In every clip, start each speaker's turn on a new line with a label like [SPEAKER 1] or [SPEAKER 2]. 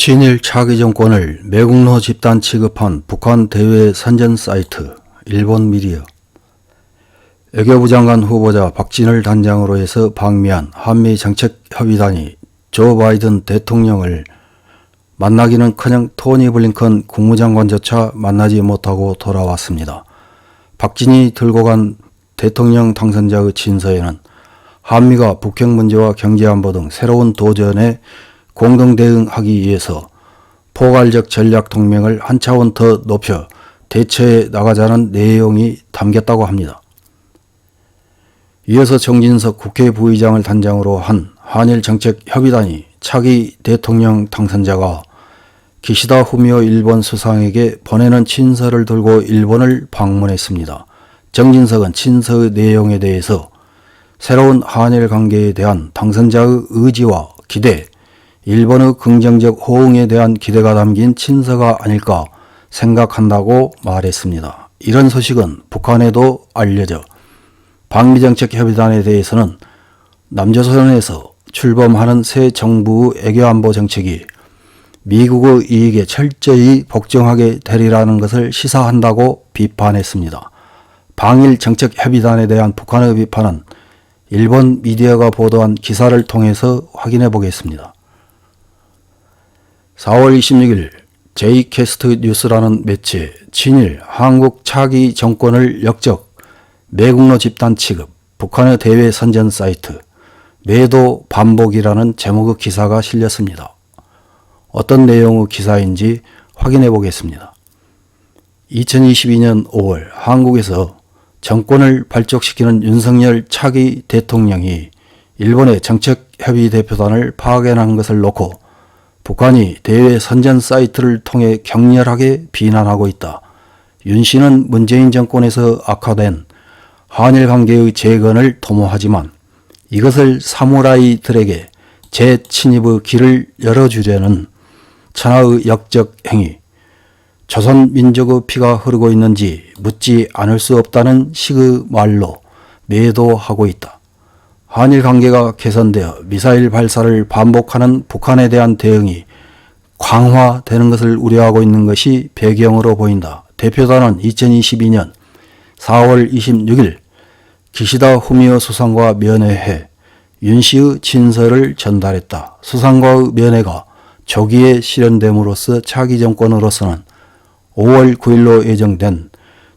[SPEAKER 1] 친일 차기 정권을 매국노 집단 취급한 북한 대외 선전 사이트 일본 미디어. 외교부 장관 후보자 박진을 단장으로 해서 방미한 한미정책협의단이 조 바이든 대통령을 만나기는커녕 토니 블링컨 국무장관조차 만나지 못하고 돌아왔습니다. 박진이 들고 간 대통령 당선자의 친서에는 한미가 북핵 문제와 경제안보 등 새로운 도전에 공동 대응하기 위해서 포괄적 전략 동맹을 한 차원 더 높여 대처해 나가자는 내용이 담겼다고 합니다. 이어서 정진석 국회 부의장을 단장으로 한 한일정책협의단이 차기 대통령 당선자가 기시다 후미오 일본 수상에게 보내는 친서를 들고 일본을 방문했습니다. 정진석은 친서의 내용에 대해서 새로운 한일 관계에 대한 당선자의 의지와 기대, 일본의 긍정적 호응에 대한 기대가 담긴 친서가 아닐까 생각한다고 말했습니다. 이런 소식은 북한에도 알려져 방미정책협의단에 대해서는 남조선에서 출범하는 새 정부의 외교안보 정책이 미국의 이익에 철저히 복종하게 되리라는 것을 시사한다고 비판했습니다. 방일정책협의단에 대한 북한의 비판은 일본 미디어가 보도한 기사를 통해서 확인해 보겠습니다. 4월 26일 제이캐스트 뉴스라는 매체 친일 한국 차기 정권을 역적 매국노 집단 취급 북한의 대외 선전 사이트 매도 반복이라는 제목의 기사가 실렸습니다. 어떤 내용의 기사인지 확인해 보겠습니다. 2022년 5월 한국에서 정권을 발족시키는 윤석열 차기 대통령이 일본의 정책협의 대표단을 파견한 것을 놓고 북한이 대외 선전 사이트를 통해 격렬하게 비난하고 있다. 윤 씨는 문재인 정권에서 악화된 한일 관계의 재건을 도모하지만 이것을 사무라이들에게 재침입의 길을 열어주려는 천하의 역적 행위, 조선민족의 피가 흐르고 있는지 묻지 않을 수 없다는 식의 말로 매도하고 있다. 한일 관계가 개선되어 미사일 발사를 반복하는 북한에 대한 대응이 강화되는 것을 우려하고 있는 것이 배경으로 보인다. 대표단은 2022년 4월 26일 기시다 후미오 수상과 면회해 윤 씨의 친서를 전달했다. 수상과의 면회가 조기에 실현됨으로써 차기 정권으로서는 5월 9일로 예정된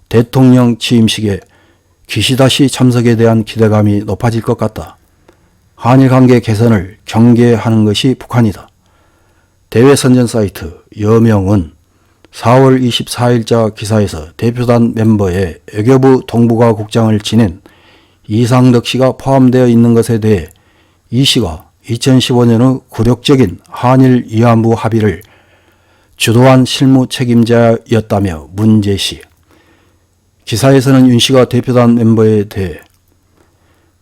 [SPEAKER 1] 대통령 취임식에 기시다 씨 참석에 대한 기대감이 높아질 것 같다. 한일 관계 개선을 경계하는 것이 북한이다. 대외 선전 사이트 여명은 4월 24일자 기사에서 대표단 멤버에 외교부 동북아 국장을 지낸 이상덕 씨가 포함되어 있는 것에 대해 이 씨가 2015년의 굴욕적인 한일 위안부 합의를 주도한 실무 책임자였다며 문제시. 기사에서는 윤 씨가 대표단 멤버에 대해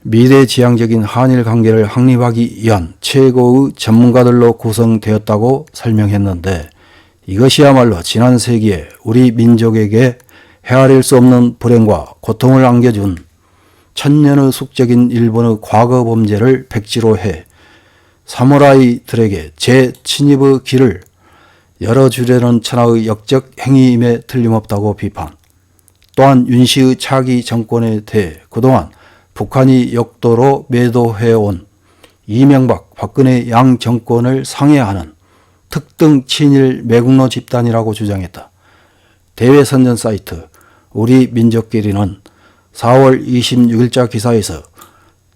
[SPEAKER 1] 미래지향적인 한일 관계를 확립하기 위한 최고의 전문가들로 구성되었다고 설명했는데 이것이야말로 지난 세기에 우리 민족에게 헤아릴 수 없는 불행과 고통을 안겨준 천년의 숙적인 일본의 과거 범죄를 백지로 해 사무라이들에게 재침입의 길을 열어주려는 천하의 역적 행위임에 틀림없다고 비판. 또한 윤 씨의 차기 정권에 대해 그동안 북한이 역도로 매도해온 이명박, 박근혜 양 정권을 상해하는 특등 친일 매국노 집단이라고 주장했다. 대외 선전 사이트 우리 민족끼리는 4월 26일자 기사에서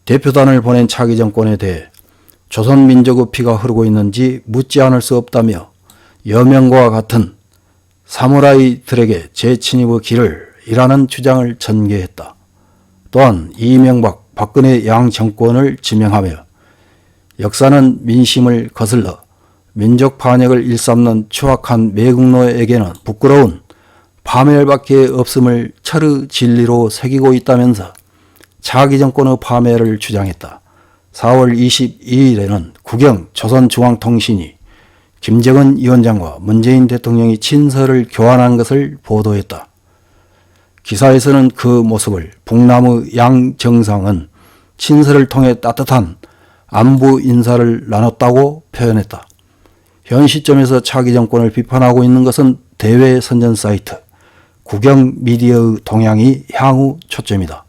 [SPEAKER 1] 대표단을 보낸 차기 정권에 대해 조선민족의 피가 흐르고 있는지 묻지 않을 수 없다며 여명과 같은 사무라이들에게 재침입의 길을 이라는 주장을 전개했다. 또한 이명박, 박근혜 양 정권을 지명하며 역사는 민심을 거슬러 민족 반역을 일삼는 추악한 매국노에게는 부끄러운 파멸밖에 없음을 철의 진리로 새기고 있다면서 차기 정권의 파멸을 주장했다. 4월 22일에는 국영 조선중앙통신이 김정은 위원장과 문재인 대통령이 친서를 교환한 것을 보도했다. 기사에서는 그 모습을 북남의 양 정상은 친서를 통해 따뜻한 안부 인사를 나눴다고 표현했다. 현 시점에서 차기 정권을 비판하고 있는 것은 대외 선전 사이트, 국영 미디어의 동향이 향후 초점이다.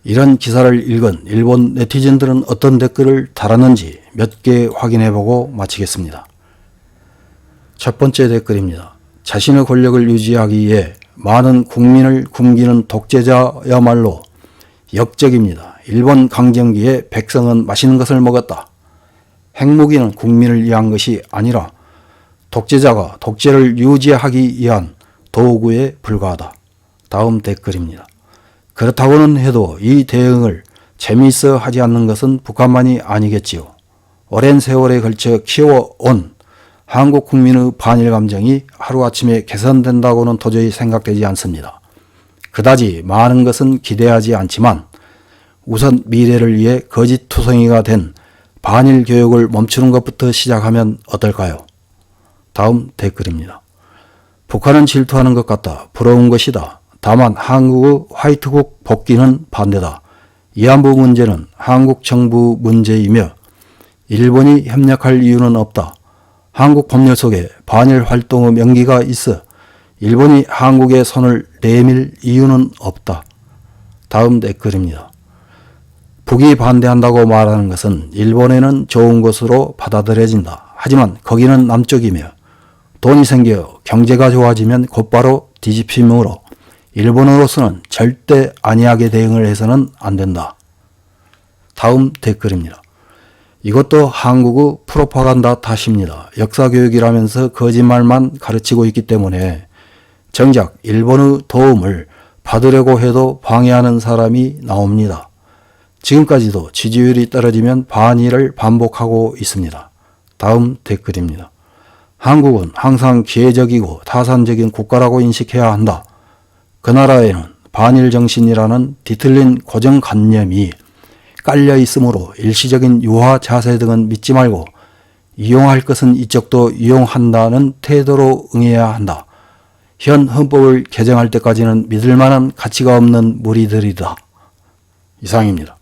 [SPEAKER 1] 이런 기사를 읽은 일본 네티즌들은 어떤 댓글을 달았는지 몇 개 확인해보고 마치겠습니다. 첫 번째 댓글입니다. 자신의 권력을 유지하기 위해 많은 국민을 굶기는 독재자야말로 역적입니다. 일본 강점기에 백성은 맛있는 것을 먹었다. 핵무기는 국민을 위한 것이 아니라 독재자가 독재를 유지하기 위한 도구에 불과하다. 다음 댓글입니다. 그렇다고는 해도 이 대응을 재미있어 하지 않는 것은 북한만이 아니겠지요. 오랜 세월에 걸쳐 키워온 한국 국민의 반일 감정이 하루아침에 개선된다고는 도저히 생각되지 않습니다. 그다지 많은 것은 기대하지 않지만 우선 미래를 위해 거짓투성이가 된 반일 교육을 멈추는 것부터 시작하면 어떨까요? 다음 댓글입니다. 북한은 질투하는 것 같다. 부러운 것이다. 다만 한국의 화이트국 복귀는 반대다. 위안부 문제는 한국 정부 문제이며 일본이 협력할 이유는 없다. 한국 법률 속에 반일 활동의 명기가 있어 일본이 한국의 손을 내밀 이유는 없다. 다음 댓글입니다. 북이 반대한다고 말하는 것은 일본에는 좋은 것으로 받아들여진다. 하지만 거기는 남쪽이며 돈이 생겨 경제가 좋아지면 곧바로 뒤집히므로 일본으로서는 절대 안이하게 대응을 해서는 안 된다. 다음 댓글입니다. 이것도 한국의 프로파간다 탓입니다. 역사교육이라면서 거짓말만 가르치고 있기 때문에 정작 일본의 도움을 받으려고 해도 방해하는 사람이 나옵니다. 지금까지도 지지율이 떨어지면 반일을 반복하고 있습니다. 다음 댓글입니다. 한국은 항상 기회적이고 타산적인 국가라고 인식해야 한다. 그 나라에는 반일 정신이라는 뒤틀린 고정관념이 깔려 있으므로 일시적인 유화 자세 등은 믿지 말고 이용할 것은 이쪽도 이용한다는 태도로 응해야 한다. 현 헌법을 개정할 때까지는 믿을 만한 가치가 없는 무리들이다. 이상입니다.